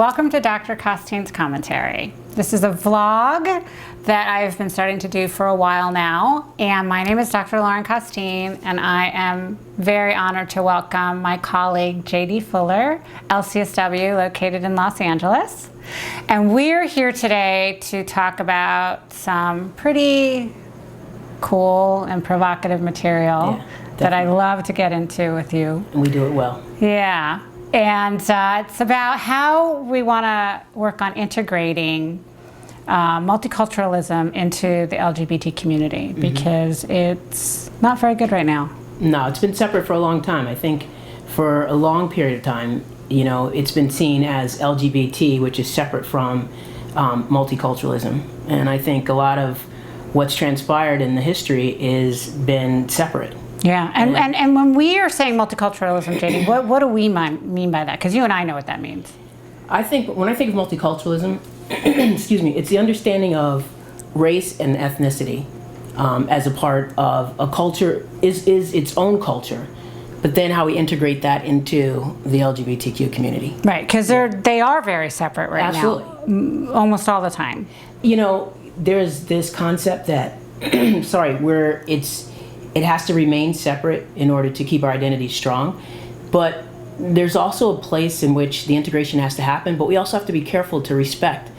Welcome to Dr. Costine's Commentary. This is a vlog that I've been starting to do for a while now, and my name is Dr. Lauren Costine, and I am very honored to welcome my colleague JD Fuller, LCSW, located in Los Angeles. And we're here today to talk about some pretty cool and provocative material that I love to get into with you. And we do it well. Yeah. And it's about how we want to work on integrating multiculturalism into the LGBT community, because it's not very good right now. No, it's been separate for a long time. I think for a long period of time, you know, it's been seen as LGBT, which is separate from multiculturalism. And I think a lot of what's transpired in the history is been separate. Yeah, and when we are saying multiculturalism, JD, what do we mean by that? Because you and I know what that means. I think when I think of multiculturalism, excuse me, it's the understanding of race and ethnicity as a part of a culture, is its own culture, but then how we integrate that into the LGBTQ community. Right, because they are very separate right now, almost all the time. You know, there's this concept that, where it has to remain separate in order to keep our identity strong. But there's also a place in which the integration has to happen, but we also have to be careful to respect,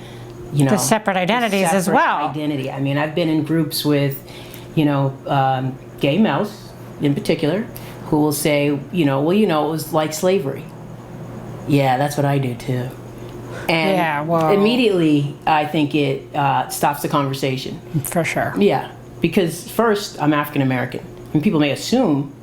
you know, the separate identities as well. Identity. I mean, I've been in groups with, you know, gay males in particular, who will say, you know, well, you know, it was like slavery. Yeah, that's what I do too. And immediately, I think it stops the conversation. For sure. Yeah. Because first, I'm African American, and people may assume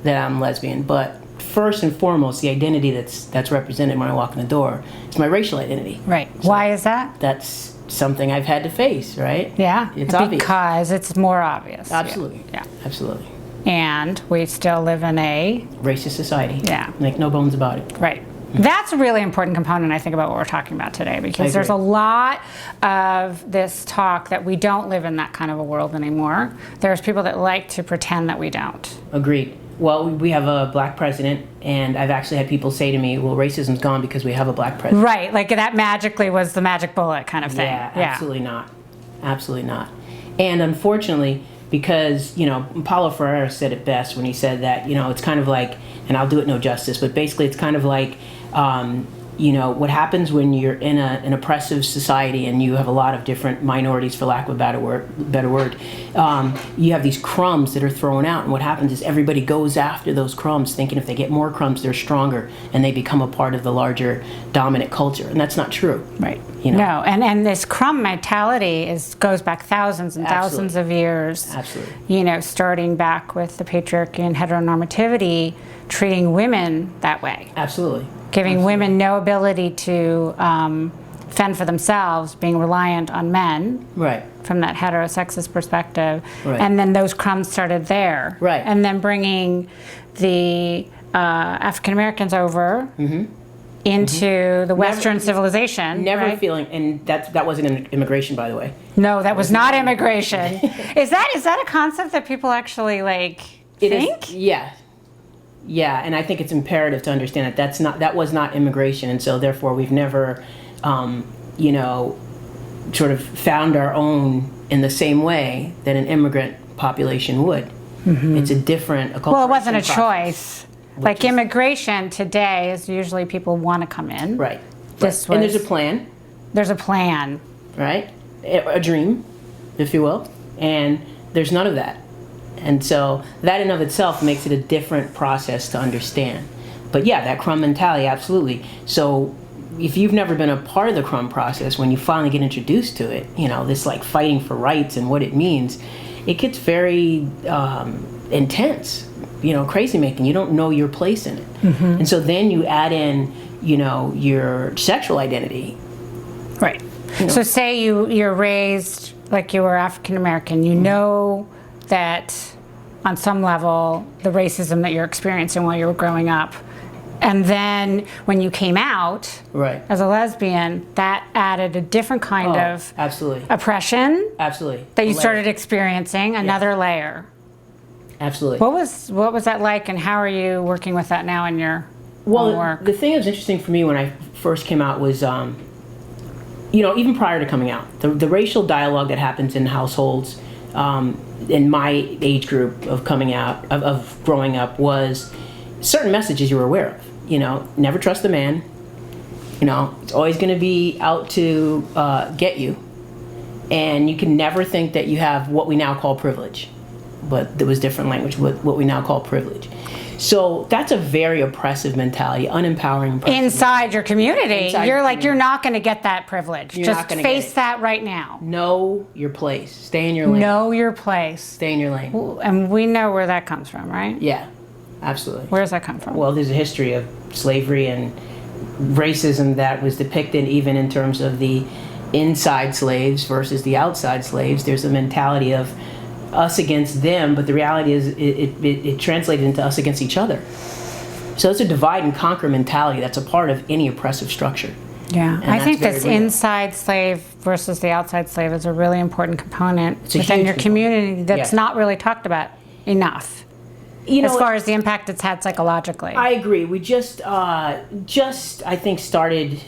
that I'm lesbian, but first and foremost, the identity that's represented when I walk in the door is my racial identity. Right. So why is that? That's something I've had to face, right? Yeah. It's obvious. Because it's more obvious. Absolutely. Yeah. Absolutely. And we still live in a racist society. Yeah. Make no bones about it. Right. That's a really important component, I think, about what we're talking about today, because there's a lot of this talk that we don't live in that kind of a world anymore. There's people that like to pretend that we don't. Agreed. Well, we have a black president, and I've actually had people say to me, well, racism's gone because we have a black president. Right, like that magically was the magic bullet kind of thing. Yeah, absolutely not. Absolutely not. And unfortunately, because, you know, Paulo Freire said it best when he said that, you know, it's kind of like, and I'll do it no justice, but basically it's kind of like, you know, what happens when you're in an oppressive society and you have a lot of different minorities, for lack of a better word, you have these crumbs that are thrown out, and what happens is everybody goes after those crumbs, thinking if they get more crumbs, they're stronger, and they become a part of the larger dominant culture, and that's not true. Right. You know? No, and this crumb mentality goes back thousands and thousands of years. Absolutely. You know, starting back with the patriarchy and heteronormativity, treating women that way. Absolutely. Giving women no ability to fend for themselves, being reliant on men. Right. From that heterosexist perspective. Right. And then those crumbs started there. Right. And then bringing the African Americans over into the Western civilization. Never feeling, and that wasn't an immigration, by the way. No, that was not immigration. Is that a concept that people actually think? Yeah. Yeah, and I think it's imperative to understand that that was not immigration, and so therefore we've never, you know, sort of found our own in the same way that an immigrant population would. It's a different. Well, it wasn't a choice. Like immigration today is usually people want to come in. Right. And there's a plan. There's a plan. Right. A dream, if you will, and there's none of that. And so that in of itself makes it a different process to understand. But yeah, that crumb mentality, absolutely. So if you've never been a part of the crumb process, when you finally get introduced to it, you know, this like fighting for rights and what it means, it gets very intense, you know, crazy making. You don't know your place in it. And so then you add in, you know, your sexual identity. Right. You know. So say you're raised like you were African American, you know that on some level the racism that you're experiencing while you were growing up, and then when you came out as a lesbian, that added a different kind of oppression that you started experiencing, another layer. Absolutely. What was that like, and how are you working with that now in your Well, work? the thing that was interesting for me when I first came out was, even prior to coming out, the racial dialogue that happens in households in my age group of coming out, of growing up, was certain messages you were aware of. Never trust a man. It's always going to be out to get you. And you can never think that you have what we now call privilege. But there was different language, what we now call privilege. So that's a very oppressive mentality, unempowering. Inside your community, Inside you're your like, community. you're not going to get that privilege. You're Just not gonna face get it. that right now. Know your place. Stay in your lane. Know your place. Stay in your lane. And we know where that comes from, right? Yeah, absolutely. Where does that come from? Well, there's a history of slavery and racism that was depicted even in terms of the inside slaves versus the outside slaves. There's a mentality of us against them, but the reality is it translated into us against each other. So it's a divide and conquer mentality that's a part of any oppressive structure. Yeah, And I think that's this very real. inside slave versus the outside slave is a really important component a within huge your community that's Yeah. not really talked about enough. As far as the impact it's had psychologically. I agree. We just I think started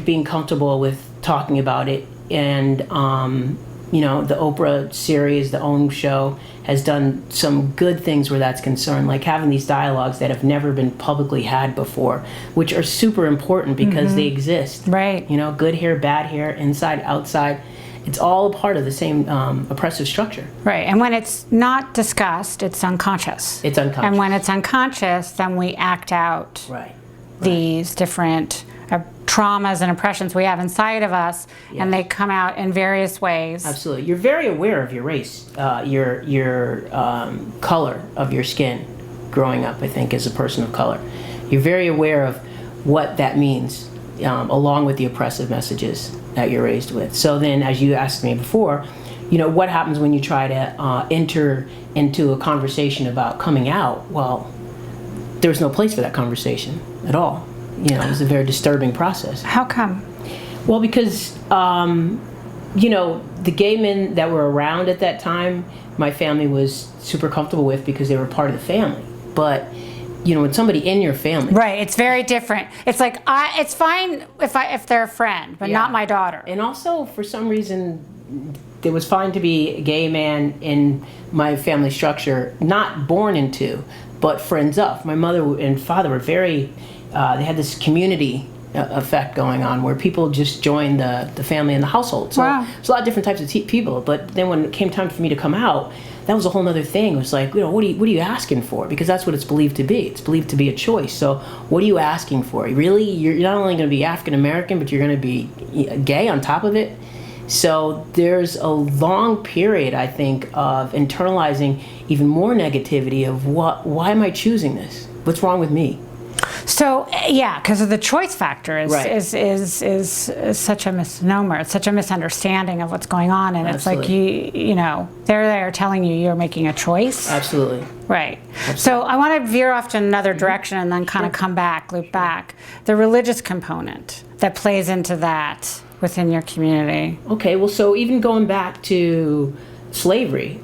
being comfortable with talking about it, and the Oprah series, the OWN show, has done some good things where that's concerned, like having these dialogues that have never been publicly had before, which are super important because they exist. Right. Good hair, bad hair, inside, outside. It's all a part of the same oppressive structure. Right, and when it's not discussed, it's unconscious. It's unconscious. And when it's unconscious, then we act out Right. these different traumas and oppressions we have inside of us, and they come out in various ways. Absolutely. You're very aware of your race, your color of your skin growing up, I think, as a person of color. You're very aware of what that means, along with the oppressive messages that you're raised with. So then, as you asked me before, what happens when you try to enter into a conversation about coming out? Well, there's no place for that conversation at all. It was a very disturbing process. How come? Well, because, the gay men that were around at that time, my family was super comfortable with because they were part of the family. But, when somebody in your family... Right, it's very different. It's like, it's fine if they're a friend, but not my daughter. And also, for some reason, it was fine to be a gay man in my family structure, not born into, but friends of. My mother and father were very... they had this community effect going on where people just joined the family and the household. So there's a lot of different types of people. But then when it came time for me to come out, that was a whole other thing. It was like, what are you asking for? Because that's what it's believed to be. It's believed to be a choice. So what are you asking for? Really? You're not only going to be African American, but you're going to be gay on top of it? So there's a long period, I think, of internalizing even more negativity of why am I choosing this? What's wrong with me? So because of the choice factor is such a misnomer. It's such a misunderstanding of what's going on, and Absolutely. it's like they're there telling you you're making a choice. Absolutely. Right. So I want to veer off to another direction and then kind of come back, loop back. The religious component that plays into that within your community. Okay. Well, so even going back to slavery,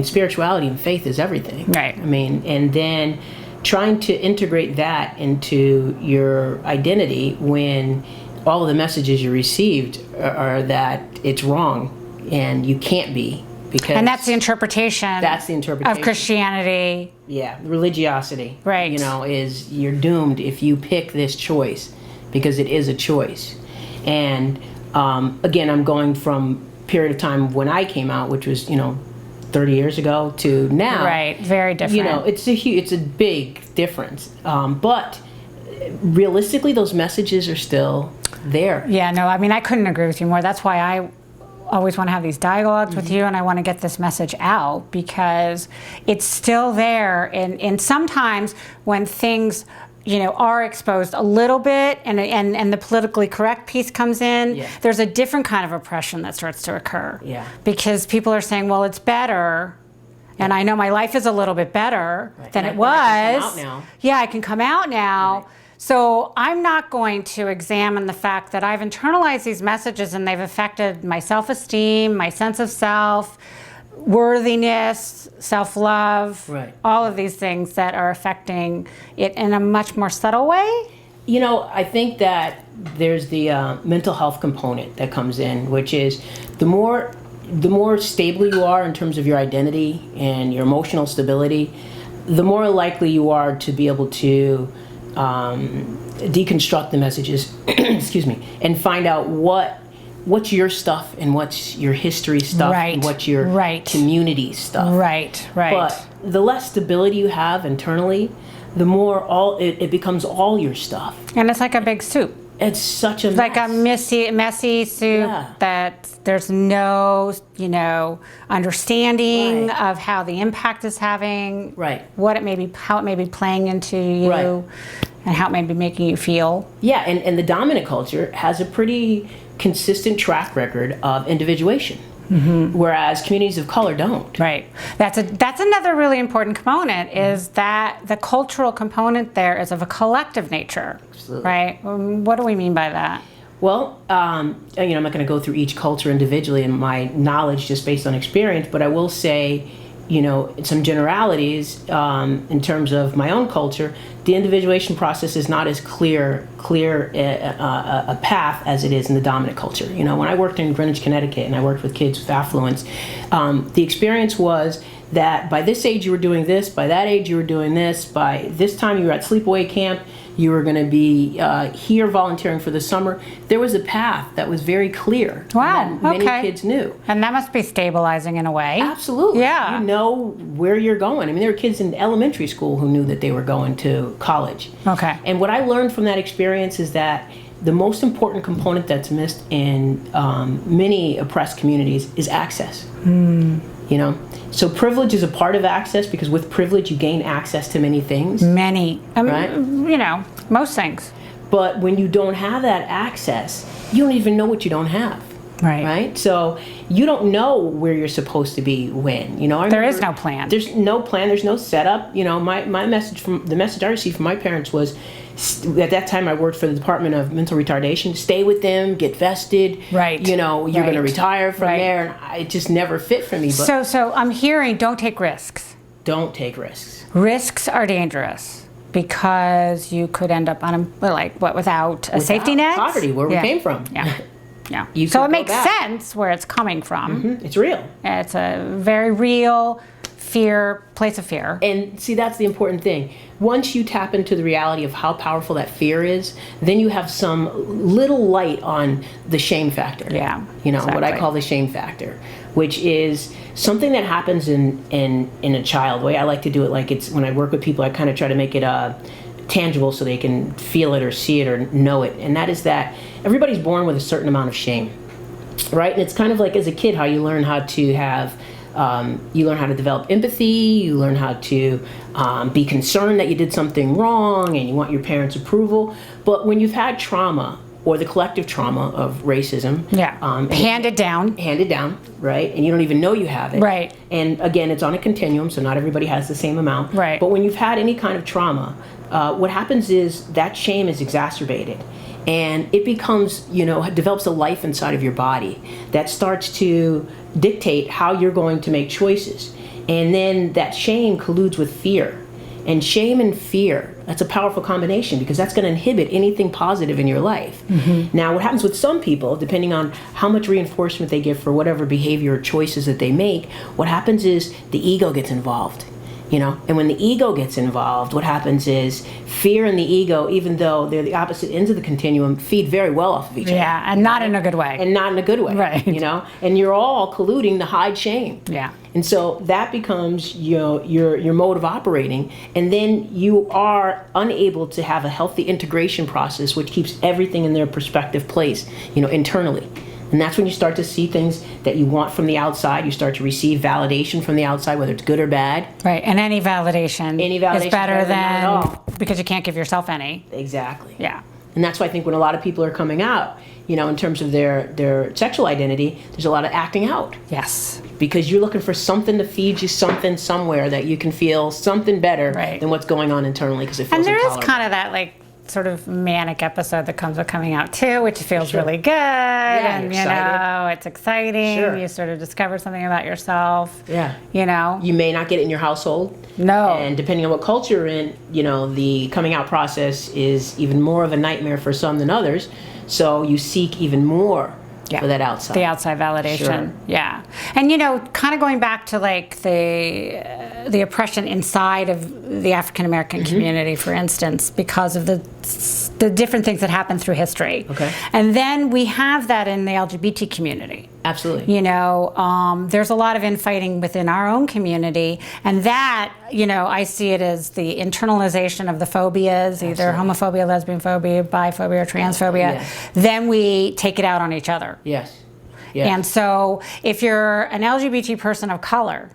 spirituality and faith is everything. Right. And then trying to integrate that into your identity when all of the messages you received are that it's wrong and you can't be, because And that's the interpretation. That's the interpretation of Christianity. Yeah, religiosity. Right. Is you're doomed if you pick this choice, because it is a choice. And again, I'm going from period of time when I came out, which was 30 years ago, to now. Right, very different. It's a big difference. But realistically, those messages are still there. Yeah, no, I couldn't agree with you more. That's why I always want to have these dialogues with you, and I want to get this message out, because it's still there. And sometimes when things are exposed a little bit, and the politically correct piece comes in, there's a different kind of oppression that starts to occur. Yeah. Because people are saying, well, it's better, and I know my life is a little bit better than it was. I can come out now. Yeah, I can come out now. Right. So I'm not going to examine the fact that I've internalized these messages and they've affected my self-esteem, my sense of self, worthiness, self-love, Right. all of these things that are affecting it in a much more subtle way. I think that there's the mental health component that comes in, which is the more stable you are in terms of your identity and your emotional stability, the more likely you are to be able to deconstruct the messages, excuse me, and find out what's your stuff and what's your history stuff and what's your community stuff. Right. But the less stability you have internally, the more it becomes all your stuff. And it's like a big soup. It's such a mess. Like a messy soup that there's no, understanding of how the impact is having, what it may be, how it may be playing into you, and how it may be making you feel. Yeah, and the dominant culture has a pretty consistent track record of individuation. Whereas communities of color don't. Right. That's another really important component, is that the cultural component there is of a collective nature. Absolutely. Right? What do we mean by that? Well, I'm not going to go through each culture individually and my knowledge just based on experience, but I will say, some generalities in terms of my own culture. The individuation process is not as clear a path as it is in the dominant culture. When I worked in Greenwich, Connecticut, and I worked with kids with affluence, the experience was that by this age you were doing this, by that age you were doing this, by this time you were at sleepaway camp, you were going to be here volunteering for the summer. There was a path that was very clear. Wow, that many kids knew. And that must be stabilizing in a way. Absolutely. Yeah. You know where you're going. I mean, there were kids in elementary school who knew that they were going to college. Okay. And what I learned from that experience is that the most important component that's missed in many oppressed communities is access. So privilege is a part of access, because with privilege you gain access to many things. Right? Most things. But when you don't have that access, you don't even know what you don't have. Right? So you don't know where you're supposed to be when. There is no plan. There's no plan. There's no setup. My message the message I received from my parents was, at that time I worked for the Department of Mental Retardation. Stay with them, get vested. Right. You're going to retire from there. And it just never fit for me. But so I'm hearing, don't take risks. Don't take risks. Risks are dangerous because you could end up without a safety net. Poverty, where we came from. Yeah. So it makes sense where it's coming from. It's real. It's a very real place of fear. And see, that's the important thing. Once you tap into the reality of how powerful that fear is, then you have some little light on the shame factor. Yeah. What I call the shame factor, which is something that happens in a child. The way I like to do it, like it's when I work with people, I kind of try to make it tangible so they can feel it or see it or know it. And that is that everybody's born with a certain amount of shame, right? And it's kind of like as a kid how you learn how to have you learn how to develop empathy, you learn how to be concerned that you did something wrong and you want your parents' approval. But when you've had trauma, or the collective trauma of racism, handed down, right? And you don't even know you have it. Right. And again, it's on a continuum, so not everybody has the same amount. Right. But when you've had any kind of trauma, what happens is that shame is exacerbated. And it becomes, develops a life inside of your body that starts to dictate how you're going to make choices. And then that shame colludes with fear. And shame and fear, that's a powerful combination, because that's going to inhibit anything positive in your life. Now, what happens with some people, depending on how much reinforcement they give for whatever behavior or choices that they make, what happens is the ego gets involved. And when the ego gets involved, what happens is fear and the ego, even though they're the opposite ends of the continuum, feed very well off of each other. Yeah, and not in a good way. Right. And you're all colluding to hide shame. Yeah. And so that becomes your mode of operating, and then you are unable to have a healthy integration process which keeps everything in their perspective place, internally. And that's when you start to see things that you want from the outside. You start to receive validation from the outside, whether it's good or bad. Right, and any validation is better than because you can't give yourself any. Exactly. Yeah. And that's why I think when a lot of people are coming out, in terms of their sexual identity, there's a lot of acting out. Yes. Because you're looking for something to feed you something somewhere that you can feel something better than what's going on internally, because it feels intolerable. And there intolerable. is kind of that sort of manic episode that comes with coming out too, which feels Sure. really good. Yeah, And, you're excited. it's exciting. Sure. You sort of discover something about yourself. Yeah. You You may not get it in your household. No. And depending on what culture you're in, the coming out process is even more of a nightmare for some than others. So you seek even more for that outside. The outside validation. Sure. Yeah. And, kind of going back to like the oppression inside of the African American community, for instance, because of the different things that happen through history. Okay. And then we have that in the LGBT community. Absolutely. There's a lot of infighting within our own community, and that, I see it as the internalization of the phobias, either homophobia, lesbian phobia, biphobia, or transphobia. Yes. Then we take it out on each other. Yes. Yes. And so if you're an LGBT person of color,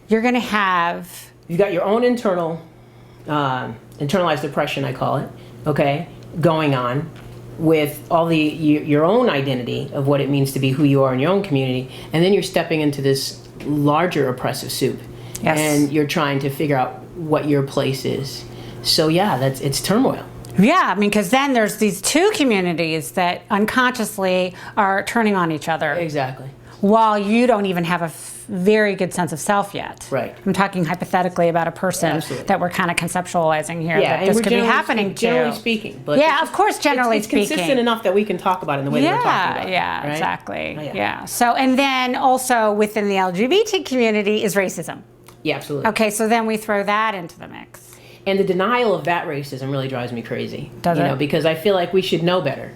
you're going to have... You've got your own internalized oppression, I call it, okay, going on with all your own identity of what it means to be who you are in your own community, and then you're stepping into this larger oppressive soup. Yes. And you're trying to figure out what your place is. So yeah, it's turmoil. Yeah, because then there's these two communities that unconsciously are turning on each other. Exactly. While you don't even have a very good sense of self yet. Right. I'm talking hypothetically about a person Absolutely. that we're kind of conceptualizing here, Yeah, that and this we're could be generally happening to. Generally speaking. But Yeah, of course, generally it's speaking. consistent enough that we can talk about it in the way that we're talking about. Yeah, right? exactly. Oh, yeah. So, and then also within the LGBT community is racism. Yeah, absolutely. Okay, so then we throw that into the mix. And the denial of that racism really drives me crazy. Does it? Because I feel like we should know better.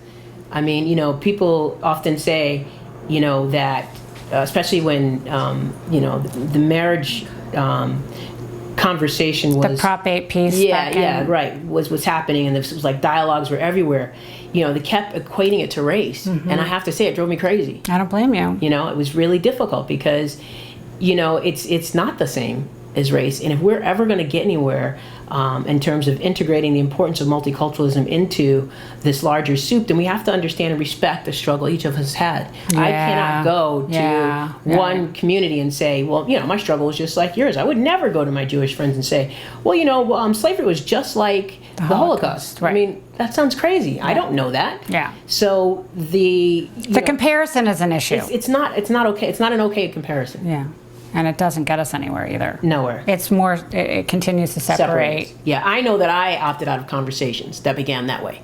I mean, people often say, that, especially when, the marriage conversation was... The Prop 8 piece. Right, was happening, and this was like dialogues were everywhere. They kept equating it to race. And I have to say, it drove me crazy. I don't blame you. It was really difficult because, it's not the same as race. And if we're ever going to get anywhere in terms of integrating the importance of multiculturalism into this larger soup, then we have to understand and respect the struggle each of us had. I cannot go to one community and say, well, my struggle was just like yours. I would never go to my Jewish friends and say, well, slavery was just like the Holocaust. Right. I mean, that sounds crazy. I don't know that. Yeah. So the comparison is an issue. It's not okay. It's not an okay comparison. Yeah. And it doesn't get us anywhere either. Nowhere. It's more, it continues to separate. Separates. Yeah, I know that I opted out of conversations that began that way.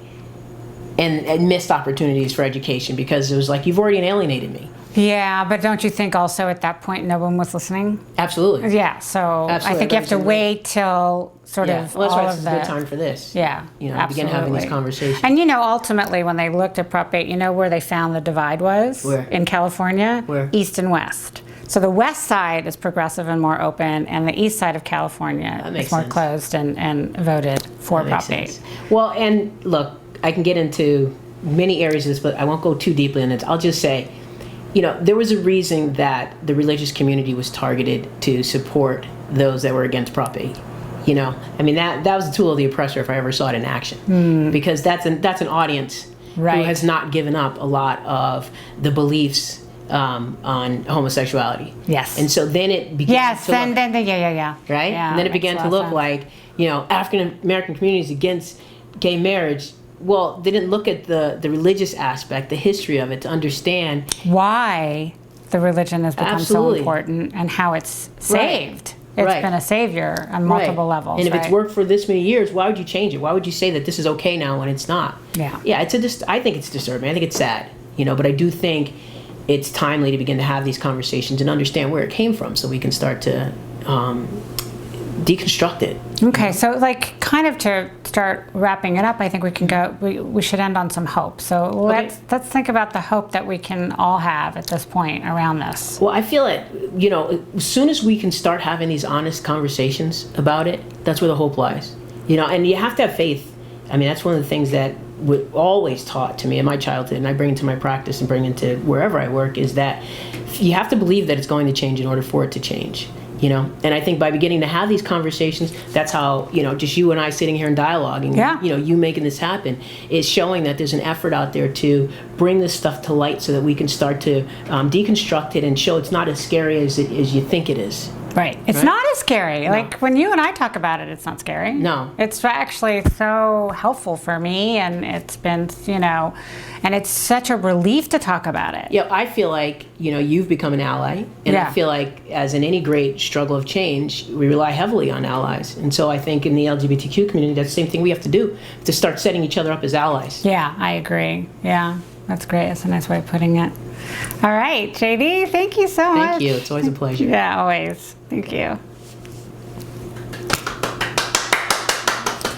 And missed opportunities for education because it was like, you've already alienated me. Yeah, but don't you think also at that point no one was listening? Absolutely. Yeah, so Absolutely. I think you have to wait till sort of well, that's all why of it's the... a good time for this. Yeah, begin having these conversations. And ultimately when they looked at Prop 8, where they found the divide was? Where? In California? Where? East and West. So the west side is progressive and more open, and the east side of California is more sense. closed and voted for That makes Prop 8. sense. Well, and look, I can get into many areas of this, but I won't go too deeply in it. I'll just say, there was a reason that the religious community was targeted to support those that were against Prop 8. I mean, that was the tool of the oppressor if I ever saw it in action. Because that's an audience who has not given up a lot of the beliefs on homosexuality. Yes. And so then it began to look, right? Yeah, and then it began to look like, African American communities against gay marriage. Well, they didn't look at the religious aspect, the history of it, to understand why the religion has become Absolutely. so important and how it's saved. It's Right. been a savior on multiple levels. And if it's worked for this many years, why would you change it? Why would you say that this is okay now when it's not? Yeah. Yeah, I think it's disturbing. I think it's sad, but I do think it's timely to begin to have these conversations and understand where it came from so we can start to deconstruct it. Okay, so kind of to start wrapping it up, I think we can go. We should end on some hope. So let's think about the hope that we can all have at this point around this. Well, I feel it. As soon as we can start having these honest conversations about it, that's where the hope lies. And you have to have faith. I mean, that's one of the things that was always taught to me in my childhood, and I bring into my practice and bring into wherever I work, is that you have to believe that it's going to change in order for it to change. And I think by beginning to have these conversations, that's how, just you and I sitting here and dialoguing, you making this happen, is showing that there's an effort out there to bring this stuff to light so that we can start to deconstruct it and show it's not as scary as you think it is. Right. It's Right? not as scary. Like when you and I talk about it, it's not scary. No. It's actually so helpful for me, and it's been, and it's such a relief to talk about it. Yeah, I feel like, you've become an ally. And Yeah. I feel like, as in any great struggle of change, we rely heavily on allies. And so I think in the LGBTQ community, that's the same thing we have to do, to start setting each other up as allies. Yeah, I agree. Yeah, that's great. That's a nice way of putting it. All right, JD, thank you so much. Thank you. It's always a pleasure. Yeah, always. Thank you.